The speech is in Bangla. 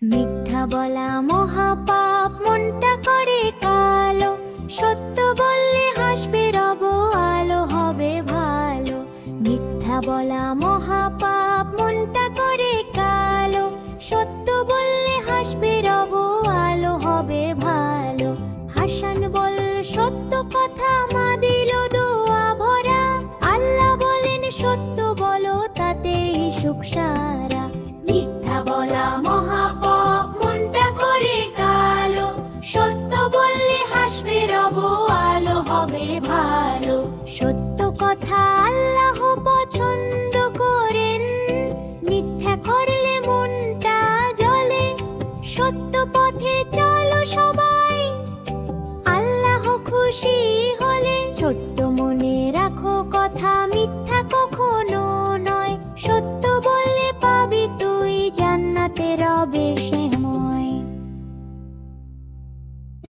মিথ্যা বলা মহাপাপ, মনটা করে কালো। সত্য বললে হাসবে রব, আলো হবে ভালো। মিথ্যা বলা মহাপাপ, মনটা করে কালো। সত্য বললে হাসবে রব, আলো হবে ভালো। হাসান বল সত্য কথা, মা দিল দোয়া ভরা। আল্লাহ বলেন সত্য বলো, তাতেই সুখ সারা। মিথ্যা বলা মহাপাপ, মনটা করে কালো। সত্য বললে হাসবে রব, আলো হবে ভালো। সত্য কথা আল্লাহ পছন্দ করেন, মিথ্যা করলে মনটা জ্বলে। সত্য পথে চলো সবাই, আল্লাহ খুশি